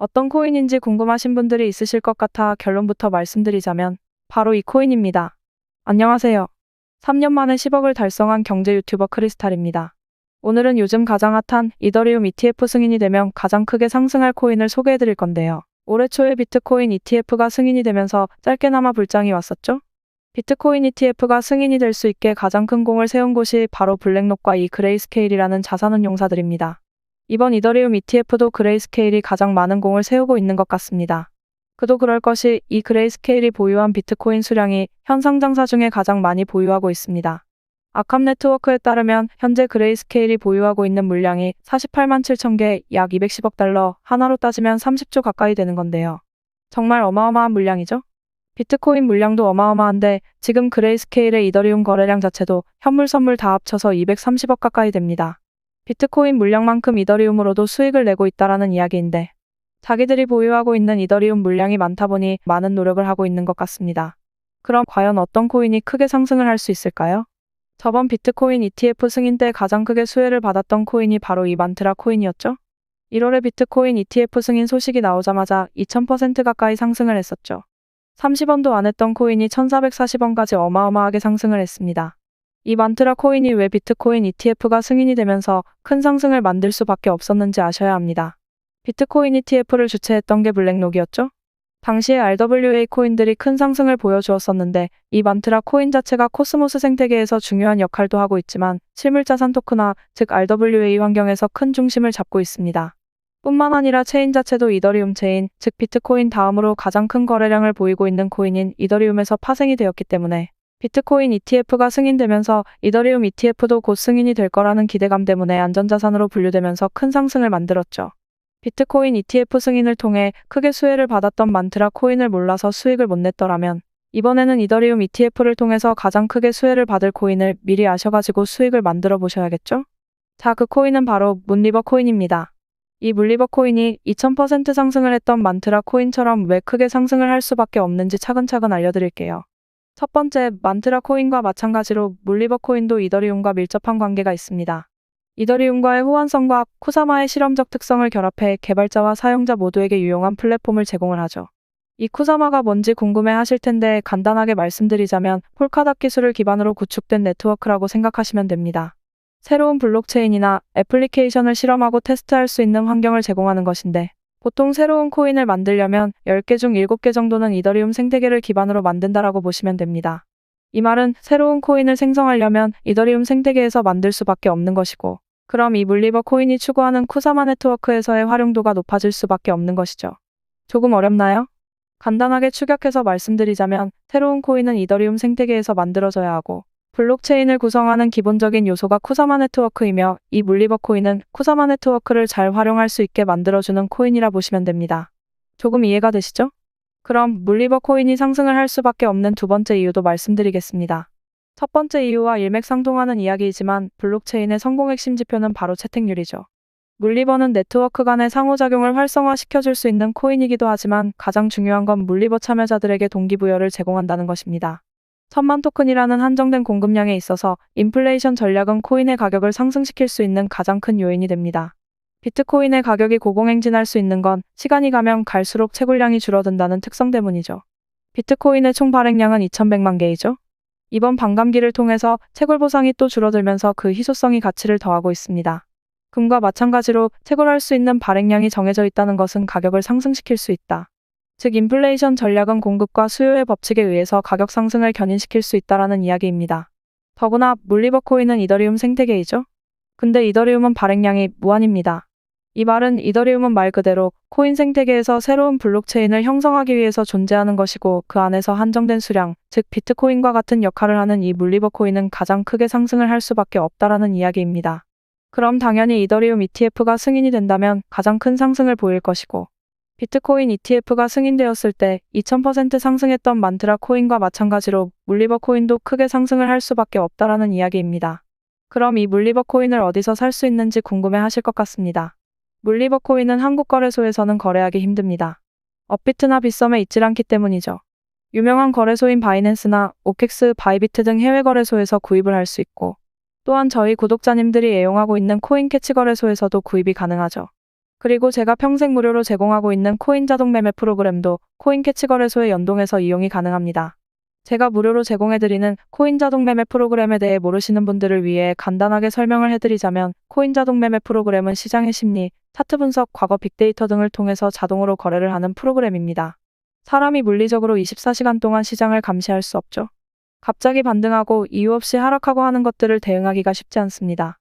어떤 코인인지 궁금하신 분들이 있으실 것 같아 결론부터 말씀드리자면 바로 이 코인입니다. 안녕하세요. 3년 만에 10억을 달성한 경제 유튜버 크리스탈입니다. 오늘은 요즘 가장 핫한 이더리움 ETF 승인이 되면 가장 크게 상승할 코인을 소개해드릴 건데요. 올해 초에 비트코인 ETF가 승인이 되면서 짧게나마 불장이 왔었죠? 비트코인 ETF가 승인이 될 수 있게 가장 큰 공을 세운 곳이 바로 블랙록과 이 그레이스케일이라는 자산운용사들입니다. 이번 이더리움 ETF도 그레이스케일이 가장 많은 공을 세우고 있는 것 같습니다. 그도 그럴 것이 이 그레이스케일이 보유한 비트코인 수량이 현 상장사 중에 가장 많이 보유하고 있습니다. 아캄 네트워크에 따르면 현재 그레이스케일이 보유하고 있는 물량이 48만 7천 개, 약 210억 달러, 하나로 따지면 30조 가까이 되는 건데요. 정말 어마어마한 물량이죠? 비트코인 물량도 어마어마한데 지금 그레이스케일의 이더리움 거래량 자체도 현물 선물 다 합쳐서 230억 가까이 됩니다. 비트코인 물량만큼 이더리움으로도 수익을 내고 있다라는 이야기인데 자기들이 보유하고 있는 이더리움 물량이 많다 보니 많은 노력을 하고 있는 것 같습니다. 그럼 과연 어떤 코인이 크게 상승을 할 수 있을까요? 저번 비트코인 ETF 승인 때 가장 크게 수혜를 받았던 코인이 바로 이 만트라 코인이었죠? 1월에 비트코인 ETF 승인 소식이 나오자마자 2000% 가까이 상승을 했었죠. 30원도 안 했던 코인이 1440원까지 어마어마하게 상승을 했습니다. 이 만트라 코인이 왜 비트코인 ETF가 승인이 되면서 큰 상승을 만들 수밖에 없었는지 아셔야 합니다. 비트코인 ETF를 주최했던 게 블랙록이었죠? 당시에 RWA 코인들이 큰 상승을 보여주었었는데 이 만트라 코인 자체가 코스모스 생태계에서 중요한 역할도 하고 있지만 실물자산 토크나 즉 RWA 환경에서 큰 중심을 잡고 있습니다. 뿐만 아니라 체인 자체도 이더리움 체인, 즉 비트코인 다음으로 가장 큰 거래량을 보이고 있는 코인인 이더리움에서 파생이 되었기 때문에 비트코인 ETF가 승인되면서 이더리움 ETF도 곧 승인이 될 거라는 기대감 때문에 안전자산으로 분류되면서 큰 상승을 만들었죠. 비트코인 ETF 승인을 통해 크게 수혜를 받았던 만트라 코인을 몰라서 수익을 못 냈더라면 이번에는 이더리움 ETF를 통해서 가장 크게 수혜를 받을 코인을 미리 아셔가지고 수익을 만들어 보셔야겠죠? 자, 그 코인은 바로 문리버 코인입니다. 이 문리버 코인이 2000% 상승을 했던 만트라 코인처럼 왜 크게 상승을 할 수밖에 없는지 차근차근 알려드릴게요. 첫 번째, 만트라 코인과 마찬가지로 문리버 코인도 이더리움과 밀접한 관계가 있습니다. 이더리움과의 호환성과 쿠사마의 실험적 특성을 결합해 개발자와 사용자 모두에게 유용한 플랫폼을 제공을 하죠. 이 쿠사마가 뭔지 궁금해 하실 텐데 간단하게 말씀드리자면 폴카닷 기술을 기반으로 구축된 네트워크라고 생각하시면 됩니다. 새로운 블록체인이나 애플리케이션을 실험하고 테스트할 수 있는 환경을 제공하는 것인데 보통 새로운 코인을 만들려면 10개 중 7개 정도는 이더리움 생태계를 기반으로 만든다라고 보시면 됩니다. 이 말은 새로운 코인을 생성하려면 이더리움 생태계에서 만들 수밖에 없는 것이고 그럼 이 문리버 코인이 추구하는 쿠사마 네트워크에서의 활용도가 높아질 수밖에 없는 것이죠. 조금 어렵나요? 간단하게 축약해서 말씀드리자면 새로운 코인은 이더리움 생태계에서 만들어져야 하고 블록체인을 구성하는 기본적인 요소가 쿠사마 네트워크이며 이 문리버 코인은 쿠사마 네트워크를 잘 활용할 수 있게 만들어주는 코인이라 보시면 됩니다. 조금 이해가 되시죠? 그럼 문리버 코인이 상승을 할 수밖에 없는 두 번째 이유도 말씀드리겠습니다. 첫 번째 이유와 일맥상통하는 이야기이지만 블록체인의 성공 핵심 지표는 바로 채택률이죠. 문리버는 네트워크 간의 상호작용을 활성화시켜줄 수 있는 코인이기도 하지만 가장 중요한 건 문리버 참여자들에게 동기부여를 제공한다는 것입니다. 1000만 토큰이라는 한정된 공급량에 있어서 인플레이션 전략은 코인의 가격을 상승시킬 수 있는 가장 큰 요인이 됩니다. 비트코인의 가격이 고공행진할 수 있는 건 시간이 가면 갈수록 채굴량이 줄어든다는 특성 때문이죠. 비트코인의 총 발행량은 2100만 개이죠. 이번 반감기를 통해서 채굴 보상이 또 줄어들면서 그 희소성이 가치를 더하고 있습니다. 금과 마찬가지로 채굴할 수 있는 발행량이 정해져 있다는 것은 가격을 상승시킬 수 있다. 즉 인플레이션 전략은 공급과 수요의 법칙에 의해서 가격 상승을 견인시킬 수 있다라는 이야기입니다. 더구나 문리버 코인은 이더리움 생태계이죠. 근데 이더리움은 발행량이 무한입니다. 이 말은 이더리움은 말 그대로 코인 생태계에서 새로운 블록체인을 형성하기 위해서 존재하는 것이고 그 안에서 한정된 수량, 즉 비트코인과 같은 역할을 하는 이 문리버 코인은 가장 크게 상승을 할 수밖에 없다라는 이야기입니다. 그럼 당연히 이더리움 ETF가 승인이 된다면 가장 큰 상승을 보일 것이고 비트코인 ETF가 승인되었을 때 2000% 상승했던 만트라 코인과 마찬가지로 문리버 코인도 크게 상승을 할 수밖에 없다라는 이야기입니다. 그럼 이 문리버 코인을 어디서 살 수 있는지 궁금해 하실 것 같습니다. 문리버 코인은 한국 거래소에서는 거래하기 힘듭니다. 업비트나 빗썸에 있질 않기 때문이죠. 유명한 거래소인 바이낸스나 오켑스, 바이비트 등 해외 거래소에서 구입을 할 수 있고 또한 저희 구독자님들이 애용하고 있는 코인캐치 거래소에서도 구입이 가능하죠. 그리고 제가 평생 무료로 제공하고 있는 코인 자동 매매 프로그램도 코인 캐치 거래소에 연동해서 이용이 가능합니다. 제가 무료로 제공해드리는 코인 자동 매매 프로그램에 대해 모르시는 분들을 위해 간단하게 설명을 해드리자면 코인 자동 매매 프로그램은 시장의 심리, 차트 분석, 과거 빅데이터 등을 통해서 자동으로 거래를 하는 프로그램입니다. 사람이 물리적으로 24시간 동안 시장을 감시할 수 없죠. 갑자기 반등하고 이유 없이 하락하고 하는 것들을 대응하기가 쉽지 않습니다.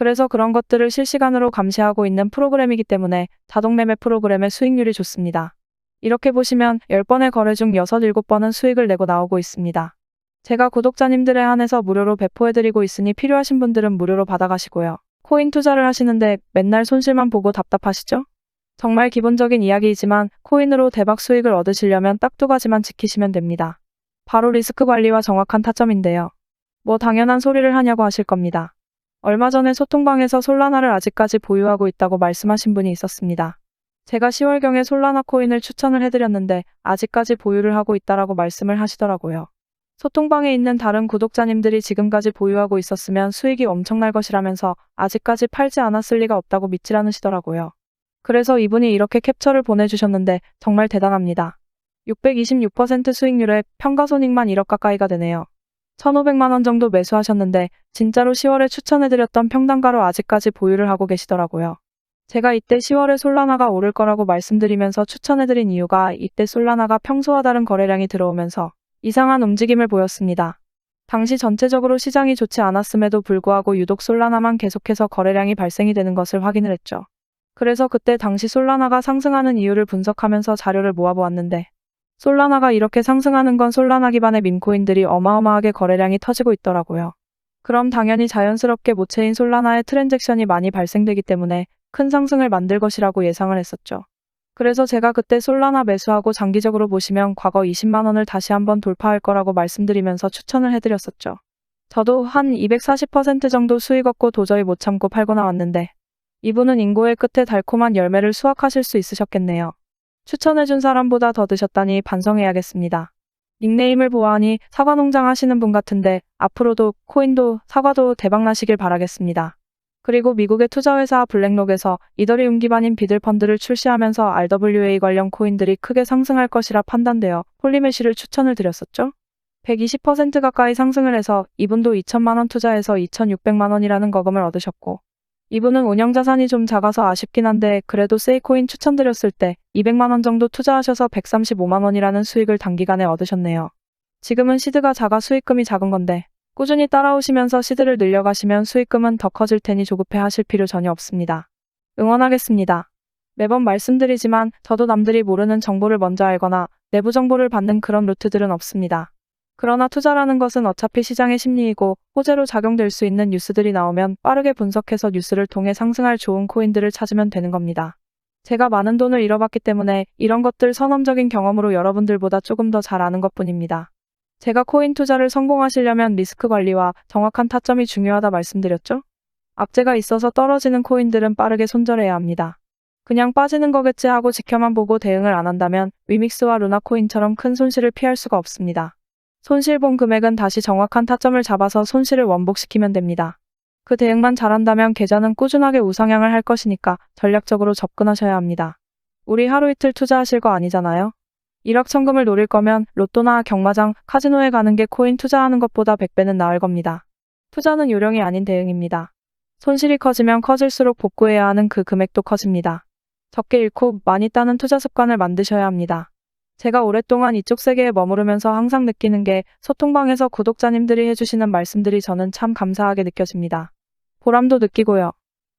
그래서 그런 것들을 실시간으로 감시하고 있는 프로그램이기 때문에 자동 매매 프로그램의 수익률이 좋습니다. 이렇게 보시면 10번의 거래 중 6, 7번은 수익을 내고 나오고 있습니다. 제가 구독자님들에 한해서 무료로 배포해드리고 있으니 필요하신 분들은 무료로 받아가시고요. 코인 투자를 하시는데 맨날 손실만 보고 답답하시죠? 정말 기본적인 이야기이지만 코인으로 대박 수익을 얻으시려면 딱 2가지만 지키시면 됩니다. 바로 리스크 관리와 정확한 타점인데요. 뭐 당연한 소리를 하냐고 하실 겁니다. 얼마 전에 소통방에서 솔라나를 아직까지 보유하고 있다고 말씀하신 분이 있었습니다. 제가 10월경에 솔라나 코인을 추천을 해드렸는데 아직까지 보유를 하고 있다라고 말씀을 하시더라고요. 소통방에 있는 다른 구독자님들이 지금까지 보유하고 있었으면 수익이 엄청날 것이라면서 아직까지 팔지 않았을 리가 없다고 믿질 않으시더라고요. 그래서 이분이 이렇게 캡처를 보내주셨는데 정말 대단합니다. 626% 수익률에 평가손익만 1억 가까이가 되네요. 1,500만 원 정도 매수하셨는데 진짜로 10월에 추천해드렸던 평단가로 아직까지 보유를 하고 계시더라고요. 제가 이때 10월에 솔라나가 오를 거라고 말씀드리면서 추천해드린 이유가 이때 솔라나가 평소와 다른 거래량이 들어오면서 이상한 움직임을 보였습니다. 당시 전체적으로 시장이 좋지 않았음에도 불구하고 유독 솔라나만 계속해서 거래량이 발생이 되는 것을 확인을 했죠. 그래서 그때 당시 솔라나가 상승하는 이유를 분석하면서 자료를 모아보았는데 솔라나가 이렇게 상승하는 건 솔라나 기반의 밈코인들이 어마어마하게 거래량이 터지고 있더라고요. 그럼 당연히 자연스럽게 모체인 솔라나의 트랜잭션이 많이 발생되기 때문에 큰 상승을 만들 것이라고 예상을 했었죠. 그래서 제가 그때 솔라나 매수하고 장기적으로 보시면 과거 20만 원을 다시 한번 돌파할 거라고 말씀드리면서 추천을 해드렸었죠. 저도 한 240% 정도 수익 얻고 도저히 못 참고 팔고 나왔는데 이분은 인고의 끝에 달콤한 열매를 수확하실 수 있으셨겠네요. 추천해준 사람보다 더 드셨다니 반성해야겠습니다. 닉네임을 보아하니 사과농장 하시는 분 같은데 앞으로도 코인도 사과도 대박나시길 바라겠습니다. 그리고 미국의 투자회사 블랙록에서 이더리움 기반인 비들펀드를 출시하면서 RWA 관련 코인들이 크게 상승할 것이라 판단되어 폴리메시를 추천을 드렸었죠. 120% 가까이 상승을 해서 이분도 2천만 원 투자해서 2,600만 원이라는 거금을 얻으셨고 이분은 운영자산이 좀 작아서 아쉽긴 한데 그래도 세이코인 추천드렸을 때 200만 원 정도 투자하셔서 135만 원이라는 수익을 단기간에 얻으셨네요. 지금은 시드가 작아 수익금이 작은 건데 꾸준히 따라오시면서 시드를 늘려가시면 수익금은 더 커질 테니 조급해 하실 필요 전혀 없습니다. 응원하겠습니다. 매번 말씀드리지만 저도 남들이 모르는 정보를 먼저 알거나 내부 정보를 받는 그런 루트들은 없습니다. 그러나 투자라는 것은 어차피 시장의 심리이고 호재로 작용될 수 있는 뉴스들이 나오면 빠르게 분석해서 뉴스를 통해 상승할 좋은 코인들을 찾으면 되는 겁니다. 제가 많은 돈을 잃어봤기 때문에 이런 것들 선험적인 경험으로 여러분들보다 조금 더 잘 아는 것뿐입니다. 제가 코인 투자를 성공하시려면 리스크 관리와 정확한 타점이 중요하다 말씀드렸죠? 악재가 있어서 떨어지는 코인들은 빠르게 손절해야 합니다. 그냥 빠지는 거겠지 하고 지켜만 보고 대응을 안 한다면 위믹스와 루나코인처럼 큰 손실을 피할 수가 없습니다. 손실 본 금액은 다시 정확한 타점을 잡아서 손실을 원복시키면 됩니다. 그 대응만 잘한다면 계좌는 꾸준하게 우상향을 할 것이니까 전략적으로 접근하셔야 합니다. 우리 하루 이틀 투자하실 거 아니잖아요? 일확천금을 노릴 거면 로또나 경마장, 카지노에 가는 게 코인 투자하는 것보다 100배는 나을 겁니다. 투자는 요령이 아닌 대응입니다. 손실이 커지면 커질수록 복구해야 하는 그 금액도 커집니다. 적게 잃고 많이 따는 투자 습관을 만드셔야 합니다. 제가 오랫동안 이쪽 세계에 머무르면서 항상 느끼는 게 소통방에서 구독자님들이 해주시는 말씀들이 저는 참 감사하게 느껴집니다. 보람도 느끼고요.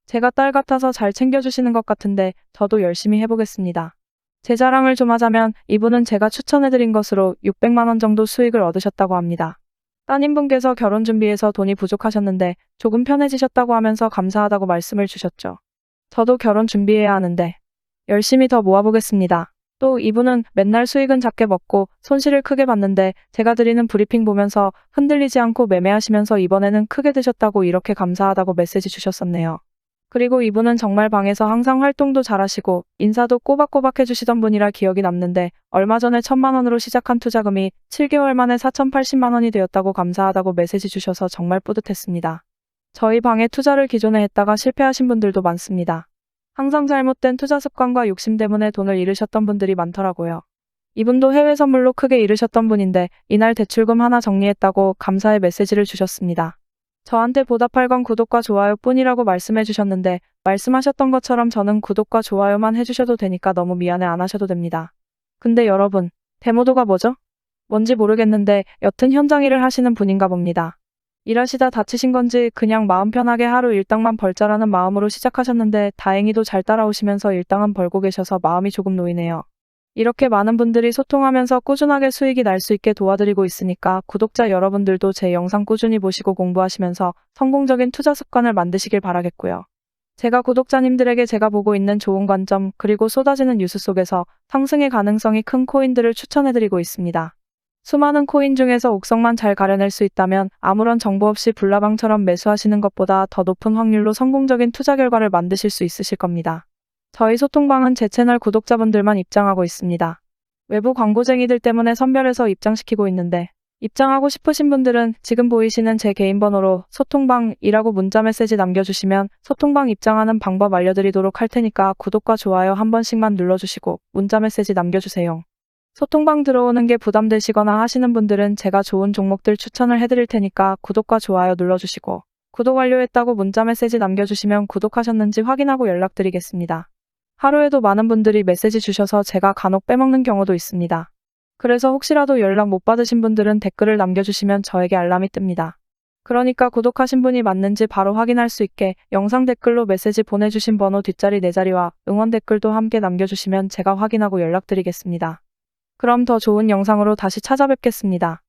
제가 딸 같아서 잘 챙겨주시는 것 같은데 저도 열심히 해보겠습니다. 제 자랑을 좀 하자면 이분은 제가 추천해드린 것으로 600만 원 정도 수익을 얻으셨다고 합니다. 따님분께서 결혼 준비해서 돈이 부족하셨는데 조금 편해지셨다고 하면서 감사하다고 말씀을 주셨죠. 저도 결혼 준비해야 하는데 열심히 더 모아보겠습니다. 또 이분은 맨날 수익은 작게 먹고 손실을 크게 봤는데 제가 드리는 브리핑 보면서 흔들리지 않고 매매하시면서 이번에는 크게 드셨다고 이렇게 감사하다고 메시지 주셨었네요. 그리고 이분은 정말 방에서 항상 활동도 잘하시고 인사도 꼬박꼬박 해주시던 분이라 기억이 남는데 얼마 전에 1,000만 원으로 시작한 투자금이 7개월 만에 4,080만 원이 되었다고 감사하다고 메시지 주셔서 정말 뿌듯했습니다. 저희 방에 투자를 기존에 했다가 실패하신 분들도 많습니다. 항상 잘못된 투자 습관과 욕심 때문에 돈을 잃으셨던 분들이 많더라고요. 이분도 해외 선물로 크게 잃으셨던 분인데 이날 대출금 하나 정리했다고 감사의 메시지를 주셨습니다. 저한테 보답할 건 구독과 좋아요 뿐이라고 말씀해 주셨는데 말씀하셨던 것처럼 저는 구독과 좋아요만 해주셔도 되니까 너무 미안해 안 하셔도 됩니다. 근데 여러분, 데모도가 뭐죠? 뭔지 모르겠는데 여튼 현장 일을 하시는 분인가 봅니다. 일하시다 다치신 건지 그냥 마음 편하게 하루 일당만 벌자라는 마음으로 시작하셨는데 다행히도 잘 따라오시면서 일당은 벌고 계셔서 마음이 조금 놓이네요. 이렇게 많은 분들이 소통하면서 꾸준하게 수익이 날 수 있게 도와드리고 있으니까 구독자 여러분들도 제 영상 꾸준히 보시고 공부하시면서 성공적인 투자 습관을 만드시길 바라겠고요. 제가 구독자님들에게 제가 보고 있는 좋은 관점 그리고 쏟아지는 뉴스 속에서 상승의 가능성이 큰 코인들을 추천해드리고 있습니다. 수많은 코인 중에서 옥석만 잘 가려낼 수 있다면 아무런 정보 없이 불나방처럼 매수하시는 것보다 더 높은 확률로 성공적인 투자 결과를 만드실 수 있으실 겁니다. 저희 소통방은 제 채널 구독자분들만 입장하고 있습니다. 외부 광고쟁이들 때문에 선별해서 입장시키고 있는데 입장하고 싶으신 분들은 지금 보이시는 제 개인 번호로 소통방이라고 문자 메시지 남겨주시면 소통방 입장하는 방법 알려드리도록 할 테니까 구독과 좋아요 한 번씩만 눌러주시고 문자 메시지 남겨주세요. 소통방 들어오는 게 부담되시거나 하시는 분들은 제가 좋은 종목들 추천을 해드릴 테니까 구독과 좋아요 눌러주시고 구독 완료했다고 문자 메시지 남겨주시면 구독하셨는지 확인하고 연락드리겠습니다. 하루에도 많은 분들이 메시지 주셔서 제가 간혹 빼먹는 경우도 있습니다. 그래서 혹시라도 연락 못 받으신 분들은 댓글을 남겨주시면 저에게 알람이 뜹니다. 그러니까 구독하신 분이 맞는지 바로 확인할 수 있게 영상 댓글로 메시지 보내주신 번호 뒷자리 4자리와 응원 댓글도 함께 남겨주시면 제가 확인하고 연락드리겠습니다. 그럼 더 좋은 영상으로 다시 찾아뵙겠습니다.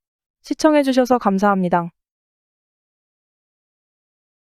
시청해주셔서 감사합니다.